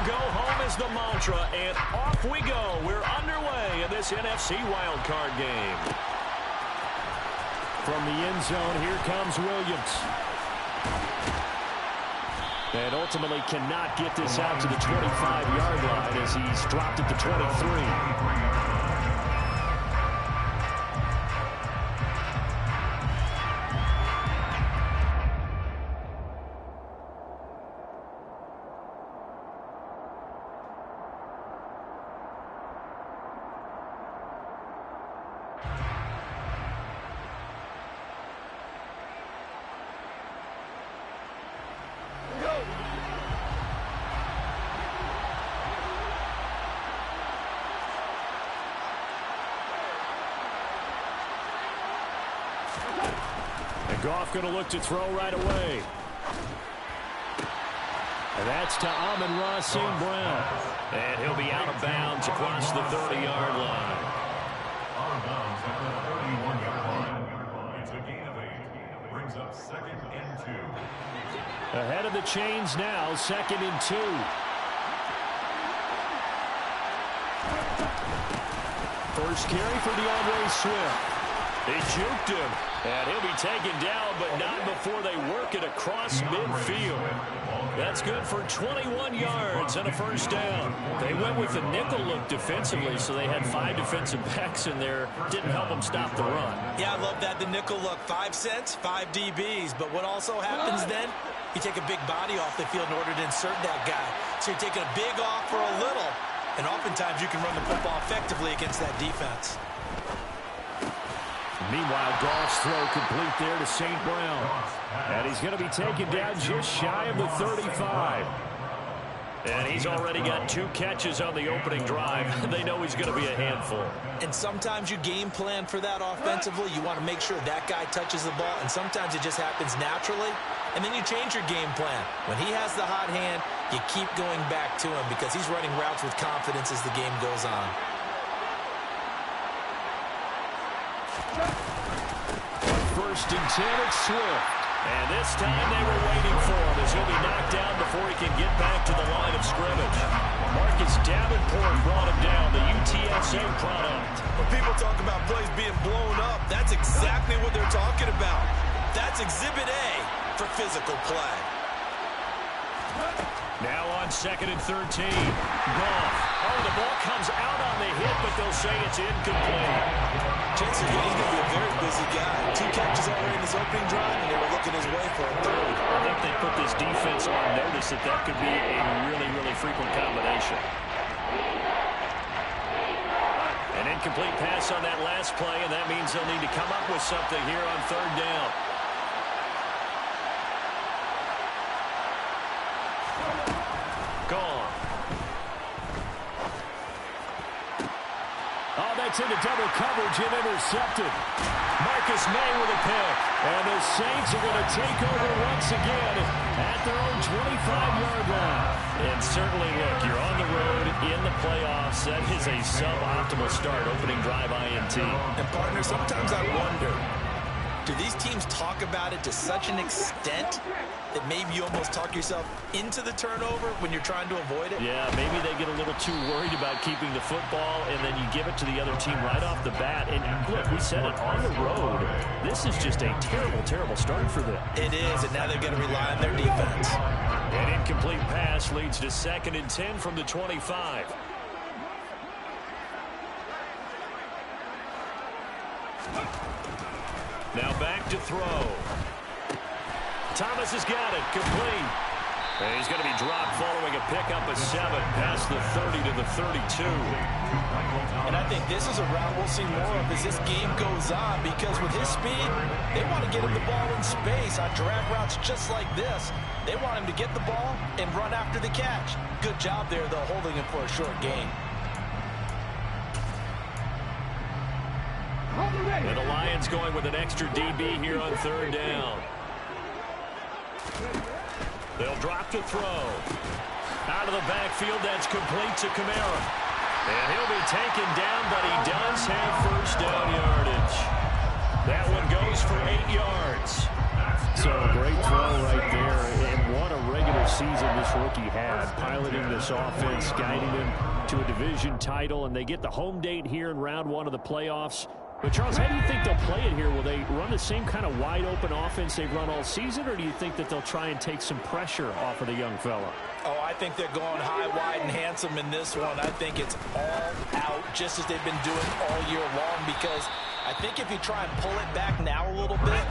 go home is the mantra, and off we go. We're underway in this NFC Wildcard game. From the end zone, here comes Williams. And ultimately cannot get this out to the 25-yard line as he's dropped at the 23. Goff going to look to throw right away. And that's to Amon-Ra St. Brown. And he'll be out of bounds across the 30-yard line. Out of bounds at the 31-yard line. It's a gain of 8. Brings up 2nd and 2. Ahead of the chains now, 2nd and 2. First carry for DeAndre Swift. They juked him, and he'll be taken down, but not before they work it across midfield. That's good for 21 yards and a first down. They went with the nickel look defensively, so they had 5 defensive backs in there. Didn't help them stop the run. Yeah, I love that, the nickel look. 5 cents, 5 DBs. But what also happens then, you take a big body off the field in order to insert that guy. So you're taking a big off for a little, and oftentimes you can run the football effectively against that defense. Meanwhile, Goff's throw complete there to St. Brown. And he's going to be taken down just shy of the 35. And he's already got 2 catches on the opening drive. They know he's going to be a handful. And sometimes you game plan for that offensively. You want to make sure that guy touches the ball, and sometimes it just happens naturally. And then you change your game plan. When he has the hot hand, you keep going back to him because he's running routes with confidence as the game goes on. First and 10, it's Swift. And this time they were waiting for him as he'll be knocked down before he can get back to the line of scrimmage. Marcus Davenport brought him down, the UTSA product. When people talk about plays being blown up, that's exactly what they're talking about. That's Exhibit A for physical play. Now on 2nd and 13. Goff. Oh, the ball comes out on the hit, but they'll say it's incomplete. Chances are he's going to be a very busy guy. 2 catches already in his opening drive, and they were looking his way for a 3rd. I think they put this defense on notice that could be a really, really frequent combination. An incomplete pass on that last play, and that means they'll need to come up with something here on 3rd down. Gone. Oh, that's into double coverage and intercepted. Marcus May with a pick. And the Saints are going to take over once again at their own 25-yard line. And certainly, look, you're on the road in the playoffs. That is a suboptimal start, opening drive INT. And, partner, sometimes I wonder, do these teams talk about it to such an extent that maybe you almost talk yourself into the turnover when you're trying to avoid it? Yeah, maybe they get a little too worried about keeping the football, and then you give it to the other team right off the bat. And look, we said it, on the road, this is just a terrible, terrible start for them. It is, and now they've got to rely on their defense. An incomplete pass leads to 2nd and 10 from the 25. Now back to throw. Thomas has got it, complete. And he's going to be dropped following a pickup of 7 past the 30 to the 32. And I think this is a route we'll see more of as this game goes on, because with his speed, they want to get him the ball in space on drag routes just like this. They want him to get the ball and run after the catch. Good job there, though, holding him for a short gain. And the Lions going with an extra DB here on 3rd down. They'll drop to throw. Out of the backfield, that's complete to Kamara. And he'll be taken down, but he does have first down yardage. That one goes for 8 yards. So great throw right there, and what a regular season this rookie had, piloting this offense, guiding them to a division title, and they get the home date here in round 1 of the playoffs. But, Charles, how do you think they'll play it here? Will they run the same kind of wide-open offense they've run all season, or do you think that they'll try and take some pressure off of the young fella? Oh, I think they're going high, wide, and handsome in this one. I think it's all out, just as they've been doing all year long, because I think if you try and pull it back now a little bit,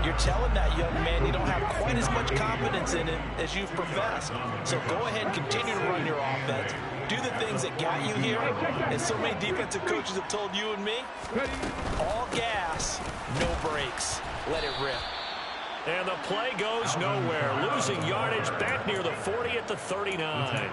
you're telling that young man you don't have quite as much confidence in it as you've professed. So go ahead and continue to run your offense. Do the things that got you here. And so many defensive coaches have told you and me, all gas, no brakes. Let it rip. And the play goes nowhere. Losing yardage back near the 40 at the 39.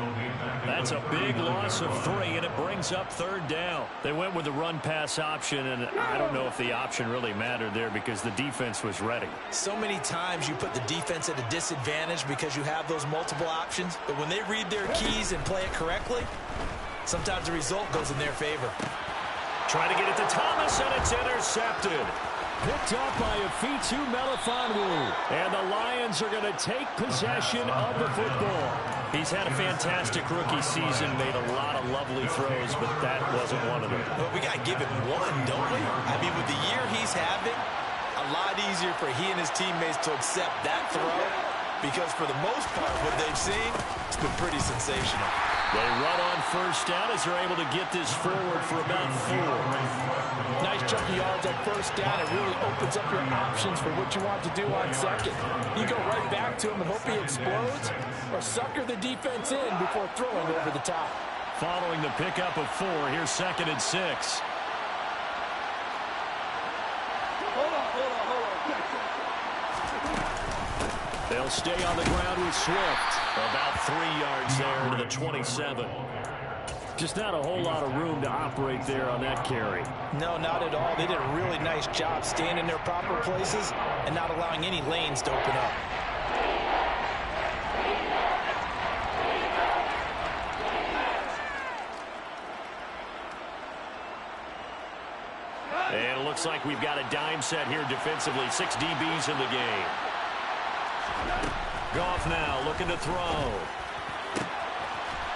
That's a big loss of 3, and it brings up 3rd down. They went with the run-pass option, and I don't know if the option really mattered there because the defense was ready. So many times you put the defense at a disadvantage because you have those multiple options, but when they read their keys and play it correctly, sometimes the result goes in their favor. Trying to get it to Thomas, and it's intercepted. Picked up by Afitu Melifonwu. And the Lions are going to take possession of the football. He's had a fantastic rookie season, made a lot of lovely throws, but that wasn't one of them. Well, we got to give him one, don't we? I mean, with the year he's having, a lot easier for he and his teammates to accept that throw, because for the most part, what they've seen, it's been pretty sensational. They run on 1st down as they're able to get this forward for about 4. Nice chunky yards at 1st down. It really opens up your options for what you want to do on 2nd. You go right back to him and hope he explodes, or sucker the defense in before throwing over the top. Following the pickup of 4, here's 2nd and 6. They'll stay on the ground with Swift. About 3 yards there to the 27. Just not a whole lot of room to operate there on that carry. No, not at all. They did a really nice job staying in their proper places and not allowing any lanes to open up. And it looks like we've got a dime set here defensively. 6 DBs in the game. Goff now looking to throw.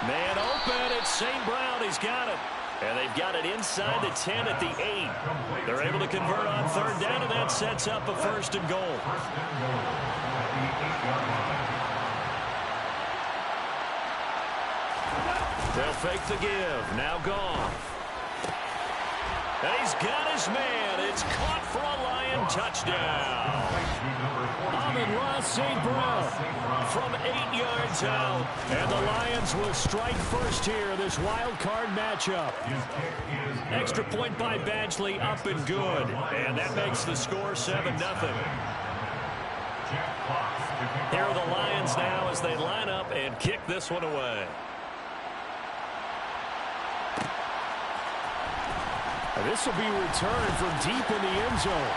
Man open, it's St. Brown. He's got it. And they've got it inside the 10 at the 8. They're able to convert on 3rd down, and that sets up a 1st and goal. They'll fake the give. Now Goff. And he's got his man. It's caught for a Lion touchdown. Amon-Ra St. Brown from 8 yards out. And the Lions will strike first here in this wild card matchup. Extra point by Badgley, up and good. And that makes the score 7-0. Here are the Lions now as they line up and kick this one away. And this will be returned from deep in the end zone.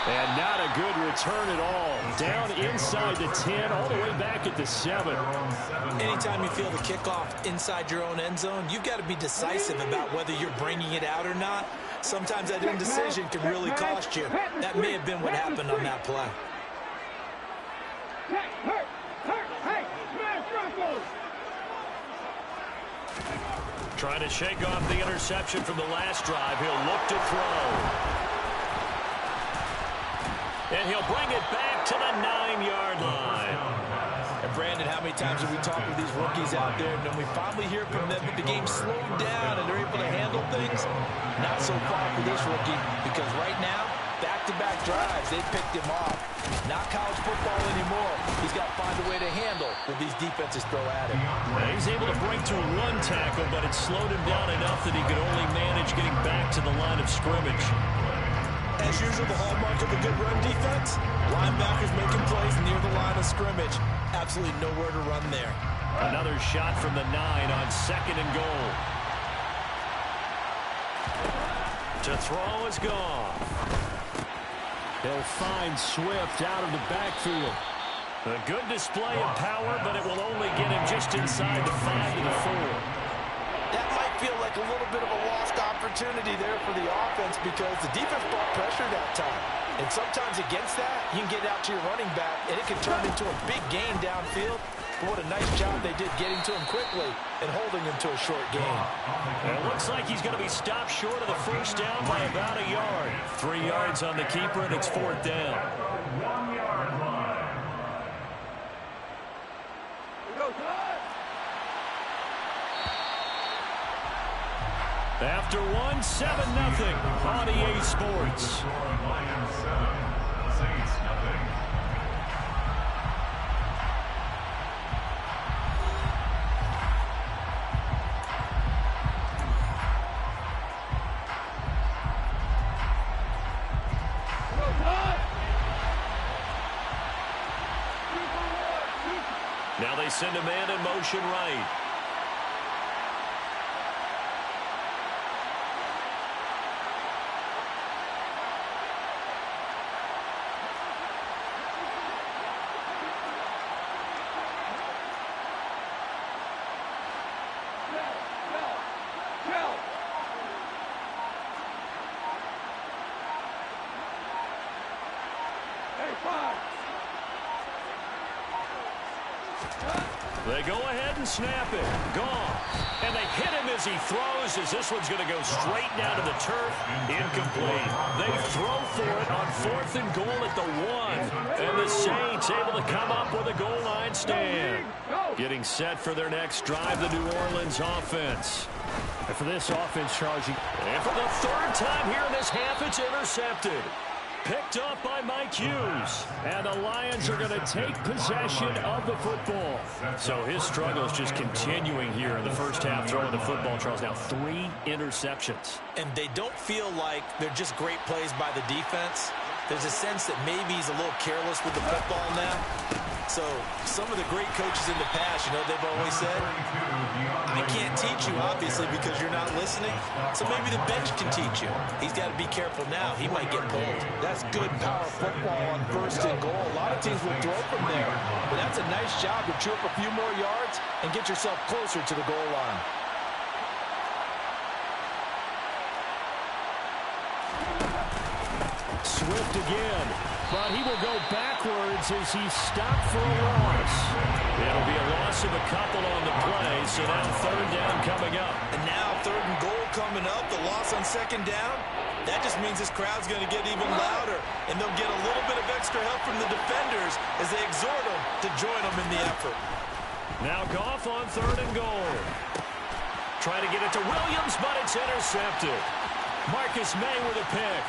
And not a good return at all. Down inside the 10, all the way back at the 7. Anytime you feel the kickoff inside your own end zone, you've got to be decisive about whether you're bringing it out or not. Sometimes that indecision can really cost you. That may have been what happened on that play. Trying to shake off the interception from the last drive. He'll look to throw. And he'll bring it back to the 9-yard line. And Brandon, how many times have we talked with these rookies out there, and then we finally hear from them that the game slowed down and they're able to handle things? Not so far for this rookie, because right now, back-to-back drives, they picked him off. Not college football anymore. He's got to find a way to handle what these defenses throw at him. He's able to break through one tackle, but it slowed him down enough that he could only manage getting back to the line of scrimmage. As usual, the hallmark of a good run defense, linebackers making plays near the line of scrimmage. Absolutely nowhere to run there. Another shot from the 9 on 2nd and goal. To throw is gone. They'll find Swift out of the backfield. A good display of power, but it will only get him just inside the 5 to the 4. That might feel like a little bit of a lost opportunity opportunity there for the offense because the defense brought pressure that time. And sometimes against that, you can get out to your running back, and it can turn into a big gain downfield. But what a nice job they did getting to him quickly and holding him to a short gain. And it looks like he's going to be stopped short of the first down by about a yard. 3 yards on the keeper, and it's 4th down. 1 yard line. After 1, 7-0 on EA Sports. Lions 7, Saints nothing. Now they send a man in motion right. They go ahead and snap it. Gone. And they hit him as he throws, as this one's going to go straight down to the turf. Incomplete. They throw for it on 4th and goal at the 1. And the Saints able to come up with a goal line stand. Getting set for their next drive, the New Orleans offense. And for this offense, Charles, and for the 3rd time here in this half, it's intercepted. Picked up by Mike Hughes. And the Lions are going to take possession of the football. So his struggle is just continuing here in the first half, throwing the football. Charles, now 3 interceptions. And they don't feel like they're just great plays by the defense. There's a sense that maybe he's a little careless with the football now. So some of the great coaches in the past, you know, they've always said, I can't teach you, obviously, because you're not listening. So maybe the bench can teach you. He's got to be careful now. He might get pulled. That's good power football on 1st and goal. A lot of teams will throw from there. But that's a nice job to chew up a few more yards and get yourself closer to the goal line. Swift again, but he will go backwards as he's stopped for a loss. It'll be a loss of a couple on the play, so now 3rd down coming up. And now 3rd and goal coming up, the loss on 2nd down. That just means this crowd's going to get even louder, and they'll get a little bit of extra help from the defenders as they exhort them to join them in the effort. Now Goff on 3rd and goal. Trying to get it to Williams, but it's intercepted. Marcus May with a pick.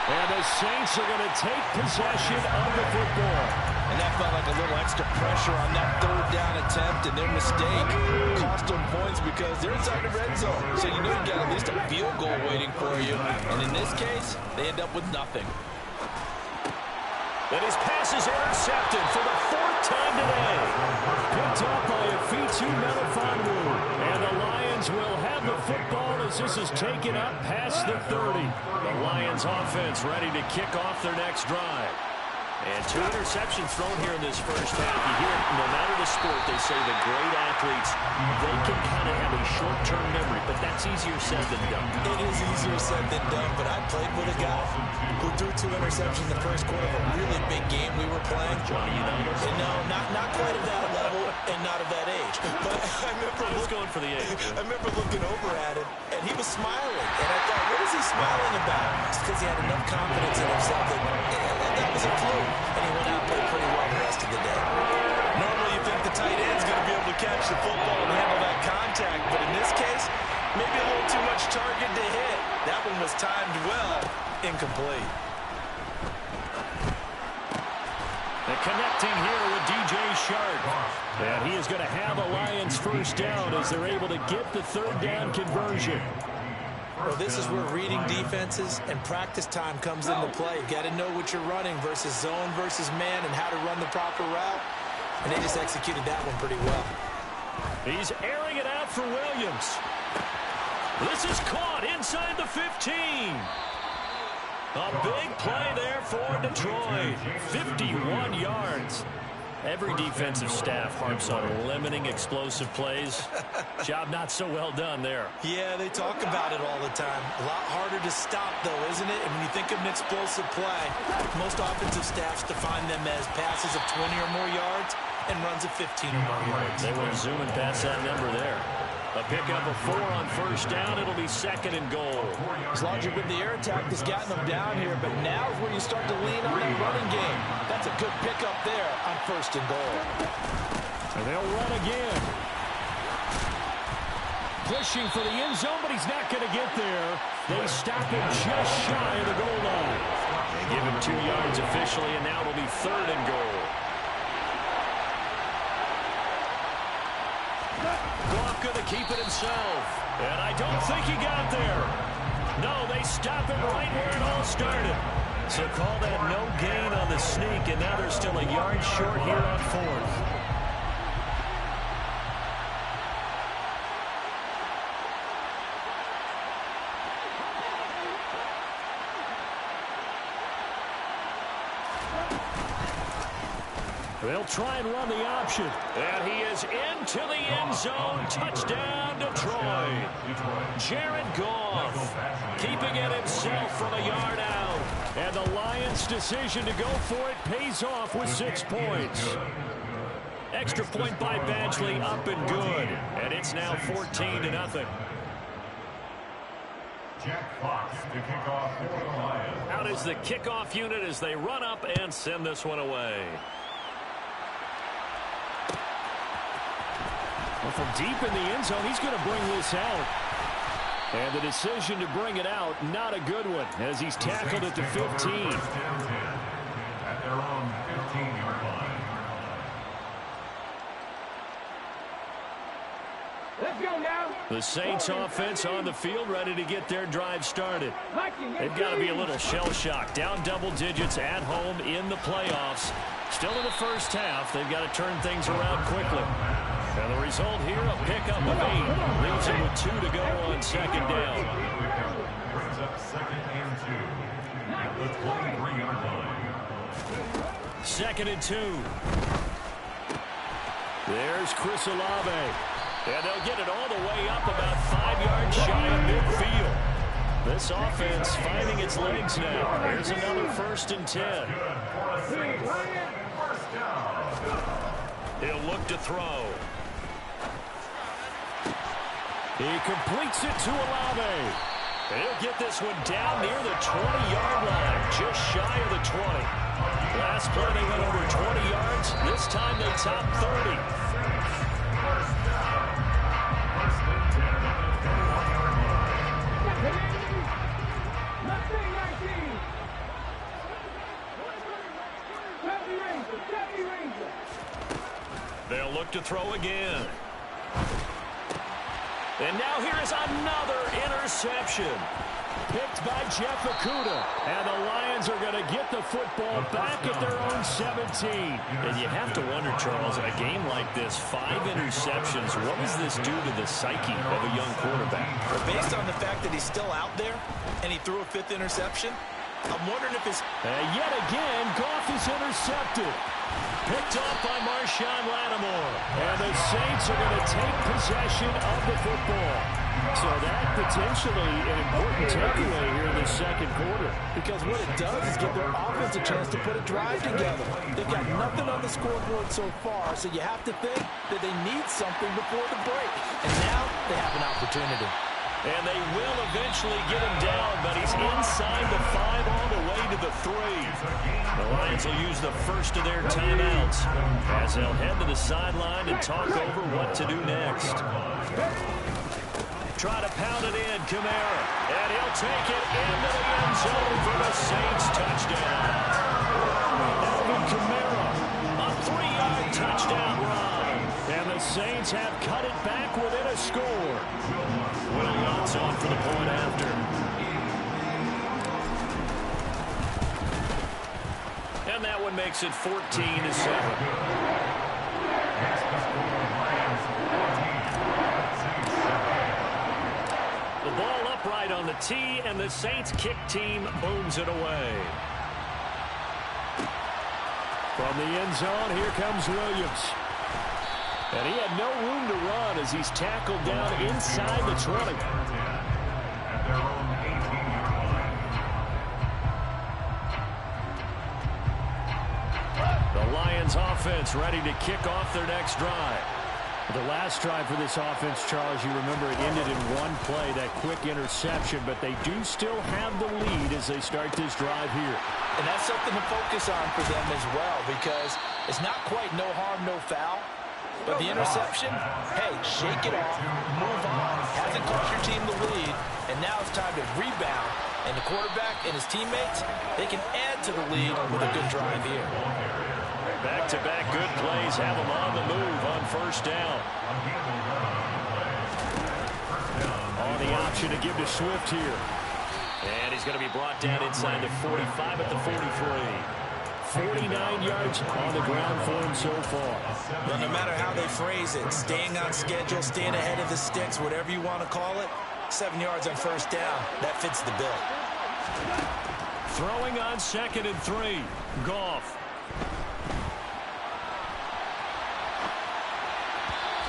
And the Saints are going to take possession of the football. And that felt like a little extra pressure on that 3rd down attempt, and their mistake cost them points because they're inside the red zone. So you know you got at least a field goal waiting for you. And in this case, they end up with nothing. And his pass is intercepted for the 4th time today. Picked up by Afitu Melifonwu. And the Lions will have the football as this is taken up past the 30. The Lions offense ready to kick off their next drive. And 2 interceptions thrown here in this first half. You hear it, no matter the sport, they say the great athletes, they can kind of have a short-term memory, but that's easier said than done. It is easier said than done, but I played with a guy who threw 2 interceptions in the first quarter of a really big game we were playing. Johnny Unitas? And no, not quite at that level and not at that age. But I remember going for the age. I remember looking over at him, and he was smiling. And I thought, what is he smiling about? It's because he had enough confidence in himself that was a fluke. And he went out and played pretty well the rest of the day. Normally you think the tight end's going to be able to catch the football and handle that contact, but in this case, maybe a little too much target to hit. That one was timed well, incomplete. And connecting here with DJ Shark. And he is going to have a Lions first down as they're able to get the 3rd down conversion. Well, this is where reading defenses and practice time comes into play. You got to know what you're running versus zone versus man and how to run the proper route. And they just executed that one pretty well. He's airing it out for Williams. This is caught inside the 15. A big play there for Detroit. 51 yards. Every defensive staff harps on limiting explosive plays. Job not so well done there. Yeah, they talk about it all the time. A lot harder to stop, though, isn't it? And when you think of an explosive play, most offensive staffs define them as passes of 20 or more yards and runs of 15 or more yards. They went zooming past that number there. A pickup of 4 on first down. It'll be 2nd and goal. As long as you've been the air attack that's gotten them down here, but now is where you start to lean on that running game. That's a good pickup there on 1st and goal. And they'll run again. Pushing for the end zone, but he's not going to get there. They stop him just shy of the goal line. They give him 2 yards officially, and now it'll be 3rd and goal. Goff going to keep it himself. And I don't think he got there. No, they stop him right where it all started. So call that no gain on the sneak, and now they're still a yard short here on 4th. They'll try and run the option. And he is into the end zone. Touchdown, Detroit. Jared Goff keeping it himself from a yard out. And the Lions' decision to go for it pays off with 6 points. Extra point by Badgley, up and good. And it's now 14-0. Jack Fox to kick off for the Lions. Out is the kickoff unit as they run up and send this one away. Well, from deep in the end zone, he's going to bring this out. And the decision to bring it out, not a good one, as he's tackled at the 15. At their own 15-yard line. Let's go now. The Saints offense on the field, ready to get their drive started. They've got to be a little shell-shocked. Down double digits at home in the playoffs. Still in the first half. They've got to turn things around quickly. And the result here, a pickup of 8. Leaves him with 2 to go on 2nd down. Brings up 2nd and 2. At the 23-yard line. 2nd and 2. There's Chris Olave. And they'll get it all the way up about 5 yards shy of midfield. This offense finding its legs now. Here's another 1st and 10. He'll look to throw. He completes it to Olave. He'll get this one down near the 20-yard line, just shy of the 20. Last play they went over 20 yards. This time they top 30. They'll look to throw again. And now here is another interception. Picked by Jeff Okudah. And the Lions are going to get the football back at their own 17. And you have to wonder, Charles, in a game like this, 5 interceptions, what does this do to the psyche of a young quarterback? But based on the fact that he's still out there and he threw a 5th interception, I'm wondering if his... yet again, Goff is intercepted. Picked off by Marshawn Lattimore. And the Saints are going to take possession of the football. So that potentially an important takeaway here in the 2nd quarter. Because what it does is give their offense a chance to put a drive together. They've got nothing on the scoreboard so far, so you have to think that they need something before the break. And now they have an opportunity. And they will eventually get him down, but he's inside the 5 all the way to the 3. The Lions will use the first of their timeouts as they'll head to the sideline and talk over what to do next. Try to pound it in, Kamara. And he'll take it into the end zone for the Saints touchdown. Alvin Kamara, a 3-yard touchdown run. And the Saints have cut it back within a score. Will Lutz on for the point after. And that one makes it 14-7. The ball upright on the tee, and the Saints kick team booms it away. From the end zone, here comes Williams. And he had no room to run as he's tackled down inside the 20. The Lions offense ready to kick off their next drive. The last drive for this offense, Charles, you remember it ended in one play, that quick interception, but they do still have the lead as they start this drive here. And that's something to focus on for them as well, because it's not quite no harm, no foul. But the interception, hey, shake it off, move on. Hasn't cost your team the lead, and now it's time to rebound. And the quarterback and his teammates, they can add to the lead with a good drive here. Back-to-back good plays have them on the move on first down. On the option to give to Swift here. And he's going to be brought down inside the 45 at the 43. 49 yards on the ground for him so far. Well, no matter how they phrase it, staying on schedule, staying ahead of the sticks, whatever you want to call it, 7 yards on first down, that fits the bill. Throwing on 2nd and 3. Goff.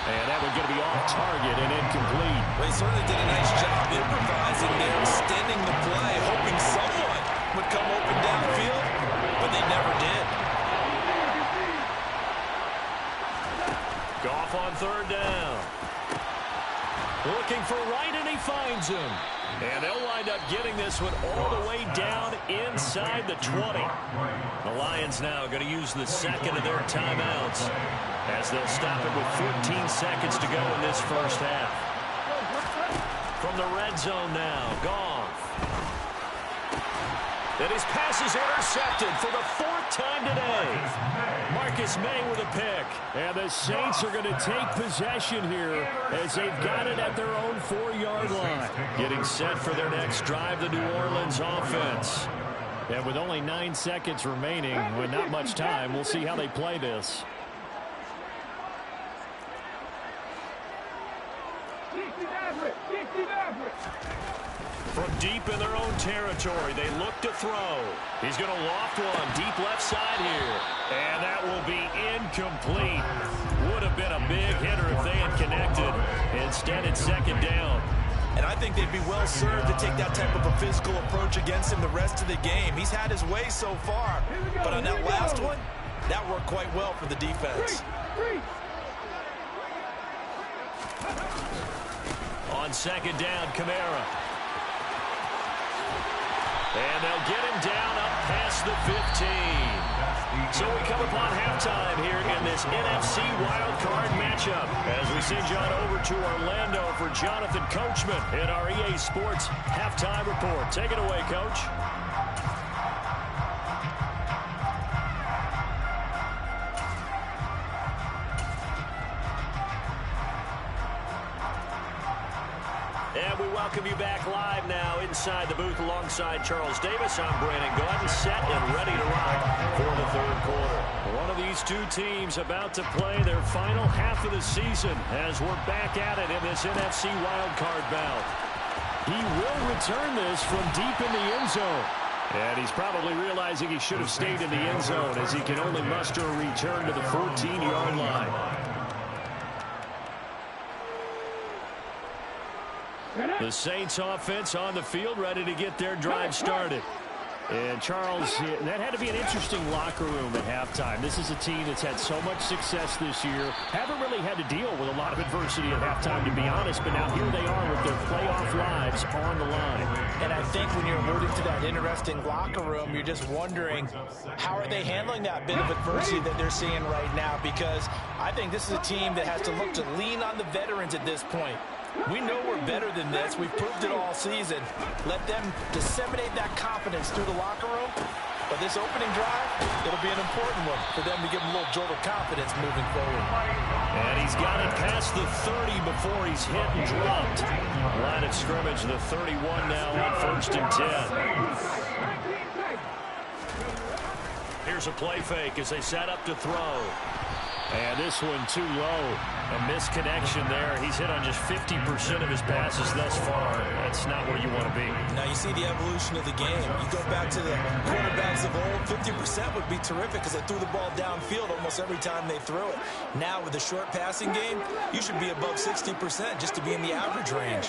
And that one's going to be off target and incomplete. Well, he certainly did a nice job improvising there, extending the play, hoping someone would come open downfield, but they never did. Goff on 3rd down. Looking for right, and he finds him. And they'll wind up getting this one all the way down inside the 20. The Lions now going to use the second of their timeouts as they'll stop it with 14 seconds to go in this first half. From the red zone now, Goff. And his pass is intercepted for the 4th time today. Marcus May with a pick. And the Saints are going to take possession here as they've got it at their own 4-yard line. Getting set for their next drive, the New Orleans offense. And with only 9 seconds remaining, with not much time, we'll see how they play this. From deep in their own territory, they look to throw. He's going to loft one deep left side here. And that will be incomplete. Would have been a big hitter if they had connected. Instead, it's 2nd down. And I think they'd be well served to take that type of a physical approach against him the rest of the game. He's had his way so far. But on that last one, that worked quite well for the defense. On 2nd down, Kamara. And they'll get him down up past the 15. So we come upon halftime here in this NFC Wildcard matchup as we send you on over to Orlando for Jonathan Coachman in our EA Sports Halftime Report. Take it away, Coach. And we welcome you back live now inside the booth alongside Charles Davis. I'm Brandon Gordon, set and ready to rock for the 3rd quarter. One of these two teams about to play their final half of the season as we're back at it in this NFC wildcard bout. He will return this from deep in the end zone. And he's probably realizing he should have stayed in the end zone as he can only muster a return to the 14-yard line. The Saints offense on the field ready to get their drive started. And Charles, that had to be an interesting locker room at halftime. This is a team that's had so much success this year. Haven't really had to deal with a lot of adversity at halftime, to be honest. But now here they are with their playoff lives on the line. And I think when you're alluding to that interesting locker room, you're just wondering, how are they handling that bit of adversity that they're seeing right now? Because I think this is a team that has to look to lean on the veterans at this point. We know we're better than this. We've proved it all season. Let them disseminate that confidence through the locker room. But this opening drive, it'll be an important one for them to give them a little jolt of confidence moving forward. And he's got it past the 30 before he's hit and dropped. Line of scrimmage, the 31 now on 1st and 10. Here's a play fake as they set up to throw. And this one too low. A misconnection there. He's hit on just 50% of his passes thus far. That's not where you want to be. Now you see the evolution of the game. You go back to the quarterbacks of old, 50% would be terrific because they threw the ball downfield almost every time they threw it. Now with the short passing game, you should be above 60% just to be in the average range.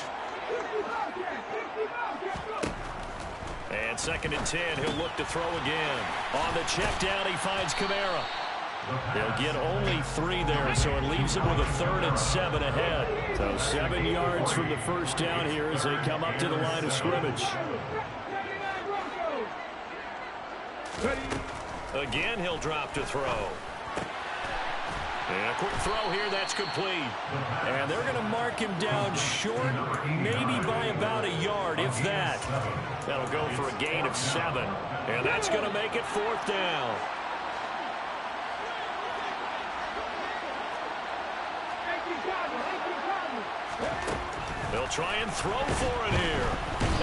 And 2nd and 10, he'll look to throw again. On the check down, he finds Kamara. They'll get only 3 there, so it leaves him with a 3rd and 7 ahead. So 7 yards from the first down here as they come up to the line of scrimmage. Again, he'll drop to throw. And a quick throw here, that's complete. And they're going to mark him down short, maybe by about a yard, if that. That'll go for a gain of 7. And that's going to make it 4th down. They'll try and throw for it here.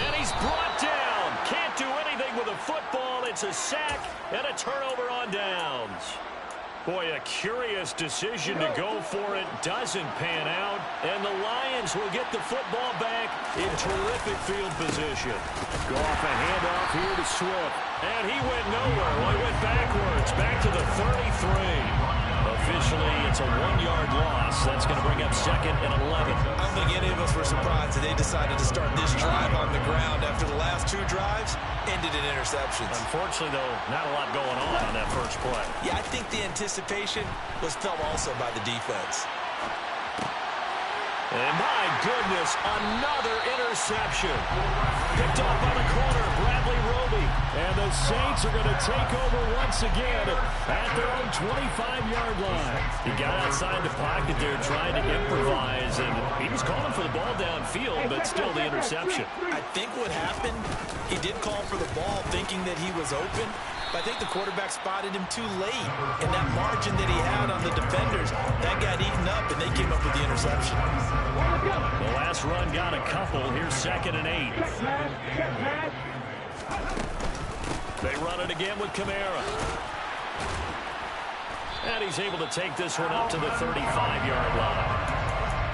And he's brought down. Can't do anything with a football. It's a sack and a turnover on downs. Boy, a curious decision to go for it. Doesn't pan out. And the Lions will get the football back in terrific field position. Go off a handoff here to Swift. And he went nowhere. Well, he went backwards. Back to the 33. Officially, it's a 1-yard loss. That's going to bring up 2nd and 11. I don't think any of us were surprised that they decided to start this drive on the ground after the last 2 drives ended in interceptions. Unfortunately, though, not a lot going on that first play. Yeah, I think the anticipation was felt also by the defense. And my goodness, another interception. Picked off on the corner, Bradley Roby. And the Saints are going to take over once again at their own 25-yard line. He got outside the pocket there trying to improvise, and he was calling for the ball downfield, but still the interception. I think what happened, he did call for the ball thinking that he was open, but I think the quarterback spotted him too late. And that margin that he had on the defenders, that got eaten up, and they came up with the interception. The last run got a couple. Here's 2nd and 8. They run it again with Kamara. And he's able to take this one up to the 35-yard line.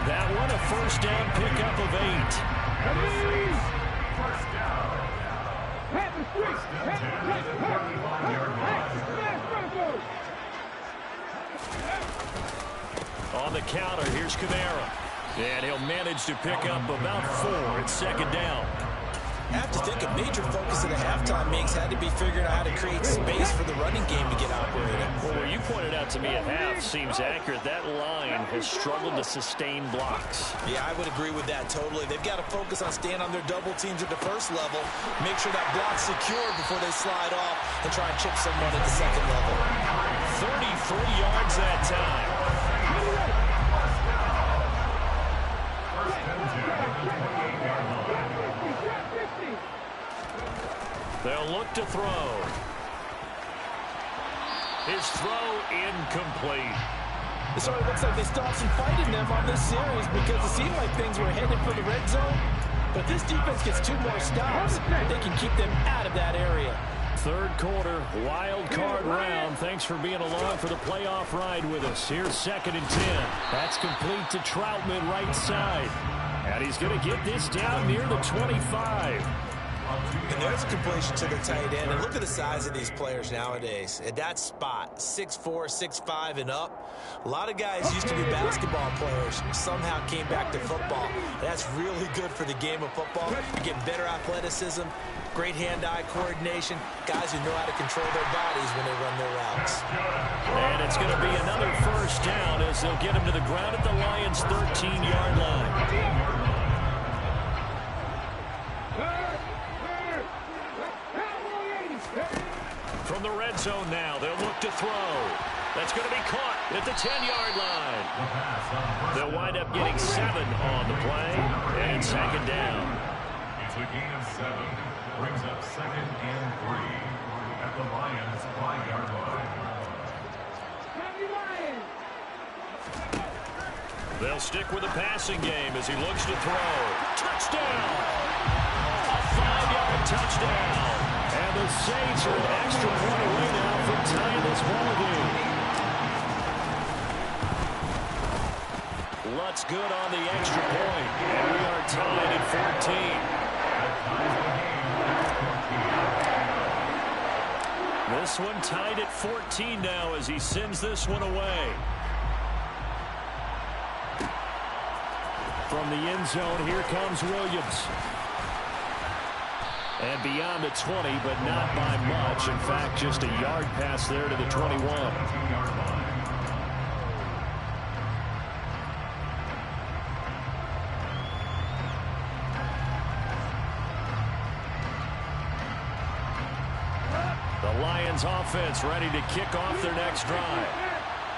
That one a first down pickup of 8. On the counter, here's Kamara. And he'll manage to pick up about 4. It's 2nd down. I have to think a major focus of the halftime mix had to be figuring out how to create space for the running game to get operated. Well, what you pointed out to me at half seems accurate. That line has struggled to sustain blocks. Yeah, I would agree with that totally. They've got to focus on staying on their double teams at the first level, make sure that block's secure before they slide off and try and chip someone at the second level. 33 yards that time. They'll look to throw. His throw incomplete. It sort of looks like they still have some fight in them on this series because it seemed like things were headed for the red zone. But this defense gets 2 more stops. They can keep them out of that area. 3rd quarter, wild card round. Thanks for being along for the playoff ride with us. Here's 2nd and 10. That's complete to Troutman, right side. And he's going to get this down near the 25. And there's a completion to the tight end. And look at the size of these players nowadays. At that spot, 6'4", 6'5", and up. A lot of guys used to be basketball players, somehow came back to football. That's really good for the game of football. You're getting better athleticism, great hand-eye coordination, guys who know how to control their bodies when they run their routes. And it's going to be another first down as they'll get him to the ground at the Lions' 13-yard line. From the red zone now, they'll look to throw. That's going to be caught at the 10-yard line. They'll wind up getting 7 on the play, and 2nd down. It's a gain of 7. Brings up 2nd and 3 at the Lions' 5-yard line. They'll stick with the passing game as he looks to throw. Touchdown! A 5-yard touchdown. And the Saints are an extra point away now from tying this ball game. Lutz good on the extra point. And we are tied at 14. This one tied at 14 now as he sends this one away. From the end zone, here comes Williams. And beyond the 20, but not by much. In fact, just a yard pass there to the 21. The Lions offense ready to kick off their next drive.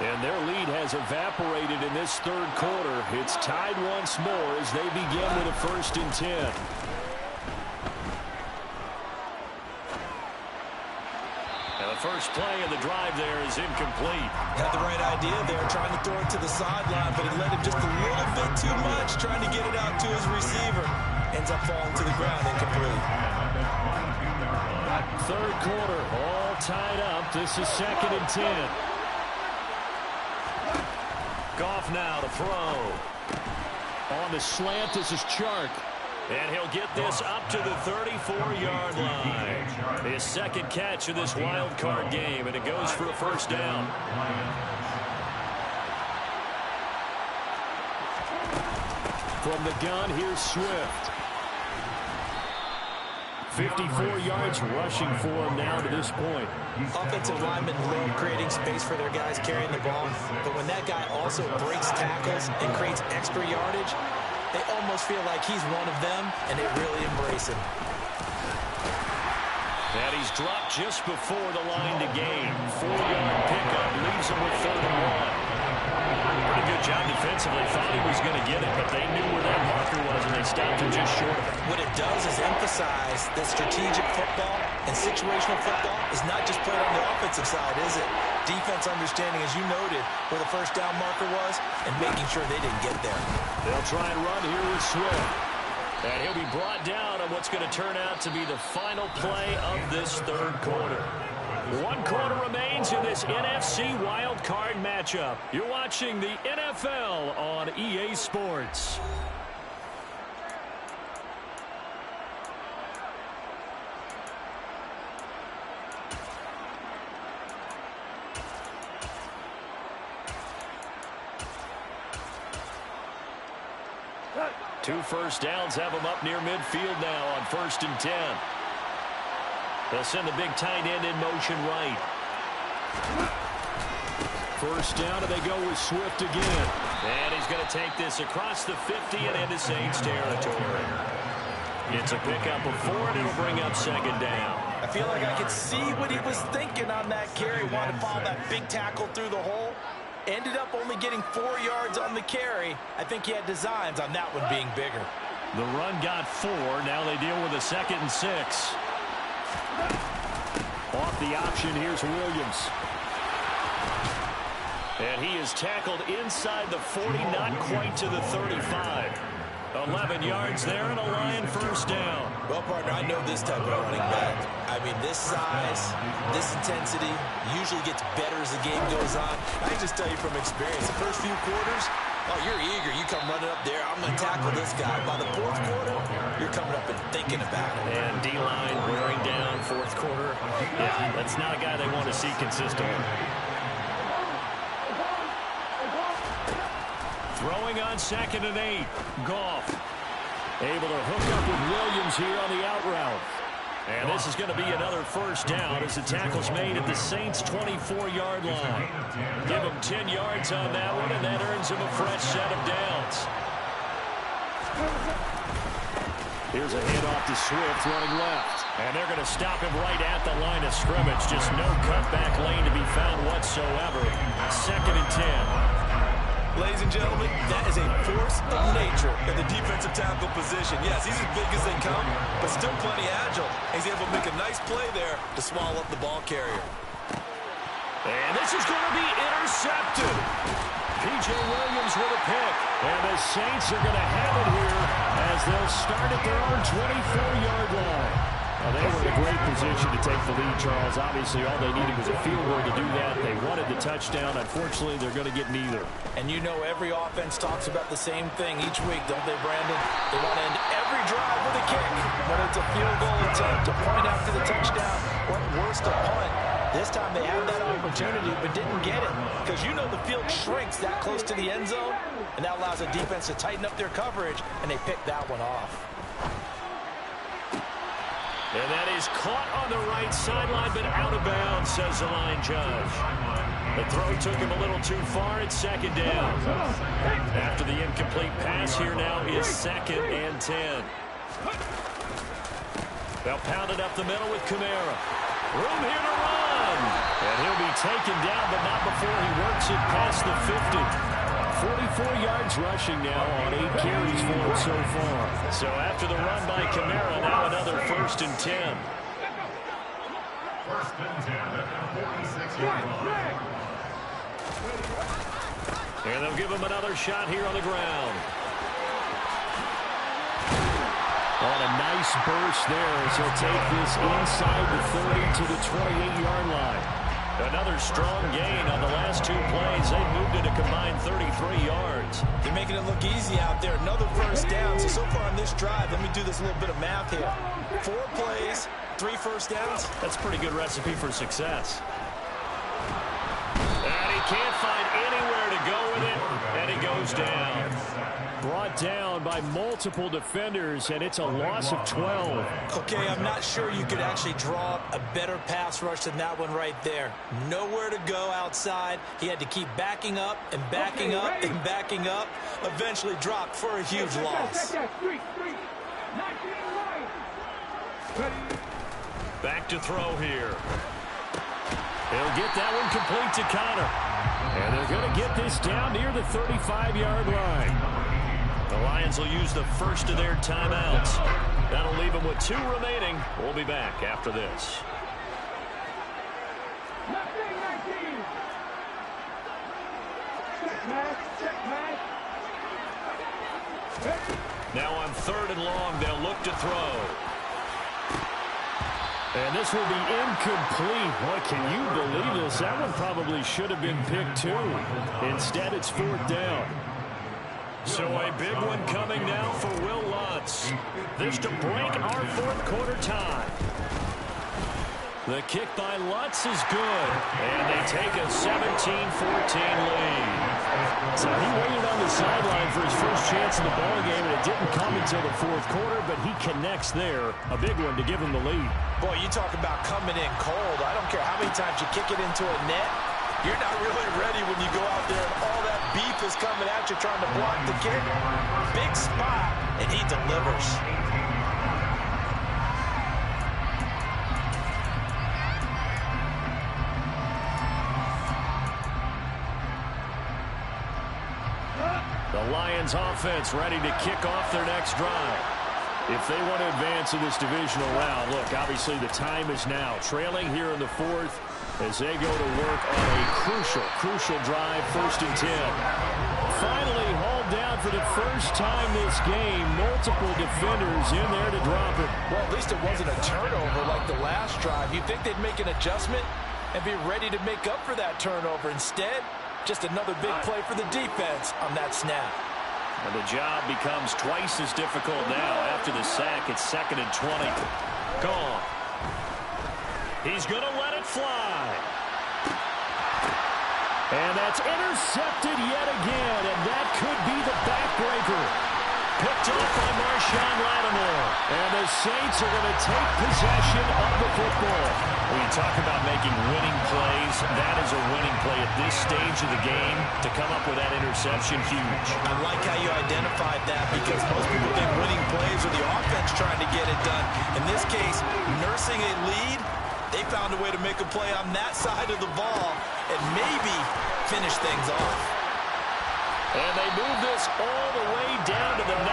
And their lead has evaporated in this third quarter. It's tied once more as they begin with a 1st and 10. And the first play of the drive there is incomplete. Had the right idea there, trying to throw it to the sideline, but he led him just a little bit too much, trying to get it out to his receiver. Ends up falling to the ground, incomplete. Third quarter, all tied up. This is 2nd and 10. Goff now to throw. On the slant, this is Chark. And he'll get this up to the 34-yard line. His second catch of this wild card game, and it goes for a 1st down. From the gun, here's Swift. 54 yards rushing for him now to this point. Offensive linemen love creating space for their guys carrying the ball, but when that guy also breaks tackles and creates extra yardage, they almost feel like he's one of them, and they really embrace him. And he's dropped just before the line to gain. 4-yard pickup leaves him with 3rd and 1. Pretty good job defensively. Thought he was going to get it, but they knew where that marker was, and they stopped him just short of it. What it does is emphasize that strategic football and situational football is not just played on the offensive side, is it? Defense understanding, as you noted, where the 1st down marker was and making sure they didn't get there. They'll try and run here with Swift. And he'll be brought down on what's going to turn out to be the final play of this third quarter. 1 quarter remains in this NFC Wild Card matchup. You're watching the NFL on EA Sports. Two 1st downs have them up near midfield now on 1st and 10. They'll send the big tight end in motion right. 1st down, and they go with Swift again. And he's going to take this across the 50 and into Saints territory. It's a pickup of 4, and it'll bring up 2nd down. I feel like I could see what he was thinking on that carry. Wanted to follow that big tackle through the hole. Ended up only getting 4 yards on the carry. I think he had designs on that one being bigger. The run got 4. Now they deal with a 2nd and 6. Off the option, here's Williams. And he is tackled inside the 40, not quite to the 35. 11 yards there and a Lion 1st down. Well, partner, I know this type of running back. I mean, this size, this intensity usually gets better as the game goes on. I can just tell you from experience, the first few quarters, oh, you're eager. You come running up there. I'm going to tackle this guy. By the 4th quarter, you're coming up and thinking about it. And D-line wearing down 4th quarter. Yeah, that's not a guy they want to see consistently. Throwing on 2nd and 8. Goff able to hook up with Williams here on the out route. And this is going to be another 1st down as the tackle's made at the Saints' 24-yard line. Give him 10 yards on that one, and that earns him a fresh set of downs. Here's a handoff to Swift running left. And they're going to stop him right at the line of scrimmage. Just no cutback lane to be found whatsoever. 2nd and 10. Ladies and gentlemen, that is a force of nature in the defensive tackle position. Yes, he's as big as they come, but still plenty agile. He's able to make a nice play there to swallow up the ball carrier. And this is going to be intercepted. P.J. Williams with a pick. And the Saints are going to have it here as they'll start at their own 24-yard line. Well, they were in a great position to take the lead, Charles. Obviously, all they needed was a field goal to do that. They wanted the touchdown. Unfortunately, they're going to get neither. And you know every offense talks about the same thing each week, don't they, Brandon? They want to end every drive with a kick. When it's a field goal attempt, a point after the touchdown, or worse, a punt. This time they had that opportunity but didn't get it because you know the field shrinks that close to the end zone, and that allows the defense to tighten up their coverage, and they picked that one off. And that is caught on the right sideline, but out of bounds, says the line judge. The throw took him a little too far. It's second down. After the incomplete pass, here now is 2nd and 10. They'll pound it up the middle with Kamara. Room here to run. And he'll be taken down, but not before he works it past the 50. 44 yards rushing now on 8 carries for him so far. So after the run by Kamara, now another 1st and 10. 1st and 10 at the 46-yard line. And they'll give him another shot here on the ground. On a nice burst there as he'll take this inside the 30 to the 28-yard line. Another strong gain on the last 2 plays. They moved it a combined 33 yards. They're making it look easy out there. Another 1st down. So far on this drive, let me do this little bit of math here. 4 plays, 3 1st downs. That's a pretty good recipe for success. And he can't find anywhere to go with it, and he goes down. Brought down by multiple defenders, and it's a loss of 12. Okay, I'm not sure you could actually draw up a better pass rush than that one right there. Nowhere to go outside. He had to keep backing up and backing up and backing up. Eventually dropped for a huge loss. Back to throw here. He'll get that one complete to Connor. And they're going to get this down near the 35-yard line. The Lions will use the first of their timeouts. That'll leave them with 2 remaining. We'll be back after this. Now on 3rd and long, they'll look to throw. And this will be incomplete. Boy, can you believe this? That one probably should have been picked too. Instead, it's 4th down. So a big one coming now for Will Lutz. This to break our 4th quarter tie. The kick by Lutz is good. And they take a 17-14 lead. So he waited on the sideline for his first chance in the ballgame, and it didn't come until the 4th quarter, but he connects there. A big one to give him the lead. Boy, you talk about coming in cold. I don't care how many times you kick it into a net. You're not really ready when you go out there and all that beef is coming at you trying to block the kick. Big spot, and he delivers. The Lions offense ready to kick off their next drive. If they want to advance in this divisional round, look, obviously the time is now. Trailing here in the 4th as they go to work on a crucial drive, 1st and 10. Finally hauled down for the first time this game. Multiple defenders in there to drop it. Well, at least it wasn't a turnover like the last drive. You'd think they'd make an adjustment and be ready to make up for that turnover. Instead, just another big play for the defense on that snap. And the job becomes twice as difficult now. After the sack, it's 2nd and 20. Gone. He's going to let it fly. And that's intercepted yet again, and that could be the backbreaker. Picked off by Marshawn Lattimore. And the Saints are going to take possession of the football. When you talk about making winning plays, that is a winning play at this stage of the game. To come up with that interception, huge. I like how you identified that because most people think winning plays are the offense trying to get it done. In this case, nursing a lead, they found a way to make a play on that side of the ball and maybe finish things off. And they move this all the way down to the 9.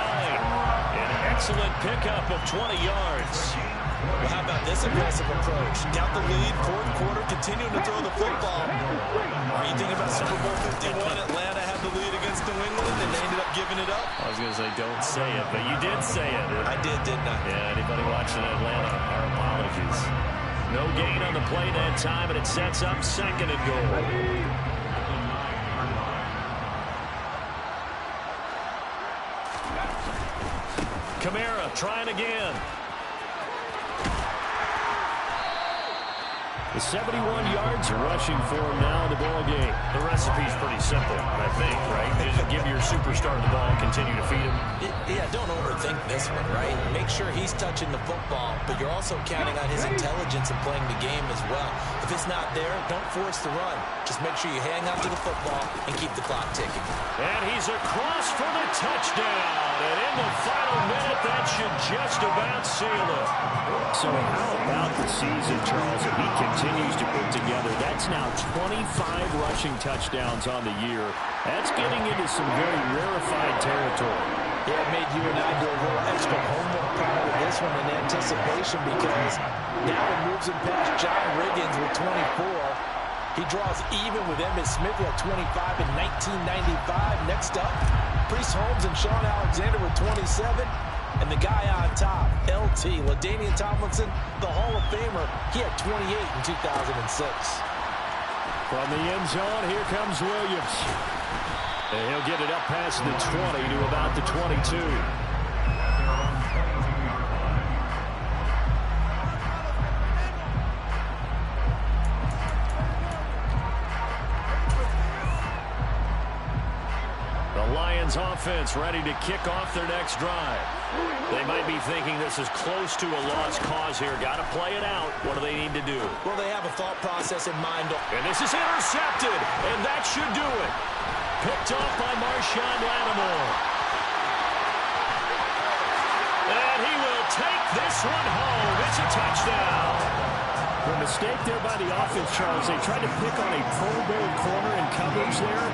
An excellent pickup of 20 yards. Well, how about this aggressive approach? Got the lead, 4th quarter, continuing to throw the football. Are you thinking about Super Bowl 51? Atlanta had had the lead against New England, and they ended up giving it up. I was going to say, don't say it, but you did say it. I did, didn't I? Yeah, anybody watching Atlanta, our apologies. No gain on the play that time, and it sets up second and goal. Kamara trying again. The 71 yards rushing for him now in the ball game. The recipe's pretty simple, I think, right? Just give your superstar the ball and continue to feed him. Yeah, don't overthink this one, right? Make sure he's touching the football, but you're also counting on his intelligence in playing the game as well. If it's not there, don't force the run. Just make sure you hang on to the football and keep the clock ticking. And he's across for the touchdown. And in the final minute, that should just about seal it. So how about the season, Charles, that he continues to put together? That's now 25 rushing touchdowns on the year. That's getting into some very rarefied territory. Yeah, it made you and I do a little extra homework part of this one in anticipation, because now it moves him past John Riggins with 24. He draws even with Emmitt Smith at 25 in 1995. Next up, Priest Holmes and Sean Alexander with 27. And the guy on top, LT, LaDainian Tomlinson, the Hall of Famer, he had 28 in 2006. From the end zone, here comes Williams. And he'll get it up past the 20 to about the 22. The Lions offense ready to kick off their next drive. They might be thinking this is close to a lost cause here. Got to play it out. What do they need to do? Well, they have a thought process in mind. And this is intercepted, and that should do it. Picked off by Marshawn Lattimore. And he will take this one home. It's a touchdown. The mistake there by the offense, Charles. They tried to pick on a Pro Bowl corner in coverage there,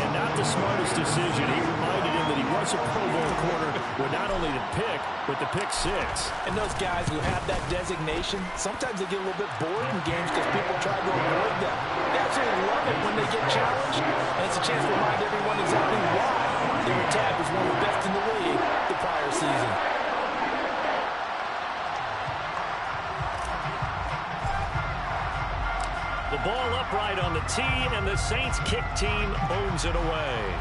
and not the smartest decision. He reminded him that he was a Pro Bowl corner with not only the pick, but the pick six. And those guys who have that designation, sometimes they get a little bit bored in games because people try to avoid them. They absolutely love it when they get challenged, and it's a chance to remind everyone exactly why they were tagged as one of the best in the league the prior season. The ball upright on the tee, and the Saints kick team owns it away.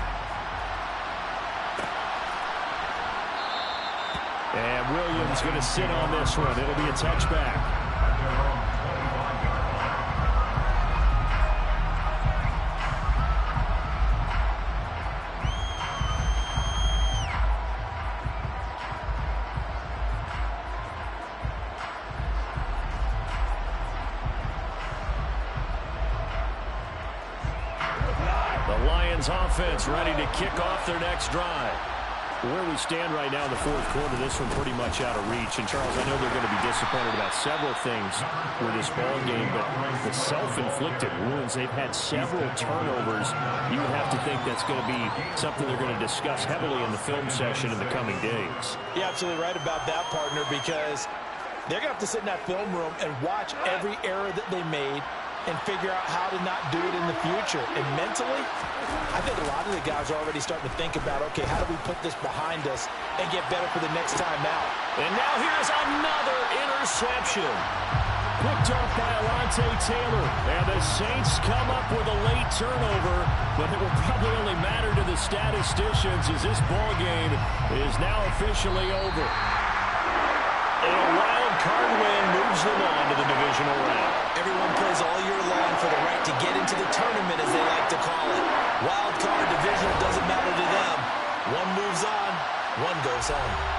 And Williams going to sit on this one. It'll be a touchback. Offense ready to kick off their next drive. Where we stand right now in the fourth quarter, this one pretty much out of reach. And, Charles, I know they're going to be disappointed about several things with this ball game, but the self-inflicted wounds, they've had several turnovers. You would have to think that's going to be something they're going to discuss heavily in the film session in the coming days. You're absolutely right about that, partner, because they're going to have to sit in that film room and watch every error that they made and figure out how to not do it in the future. And mentally, I think a lot of the guys are already starting to think about, okay, how do we put this behind us and get better for the next time out? And now here's another interception. Picked off by Alontae Taylor. And the Saints come up with a late turnover, but it will probably only matter to the statisticians as this ball game is now officially over. And a wild card win moves them on to the divisional round. Everyone plays all year long for the right to get into the tournament, as they like to call it. Wild card divisional doesn't matter to them. One moves on, one goes home.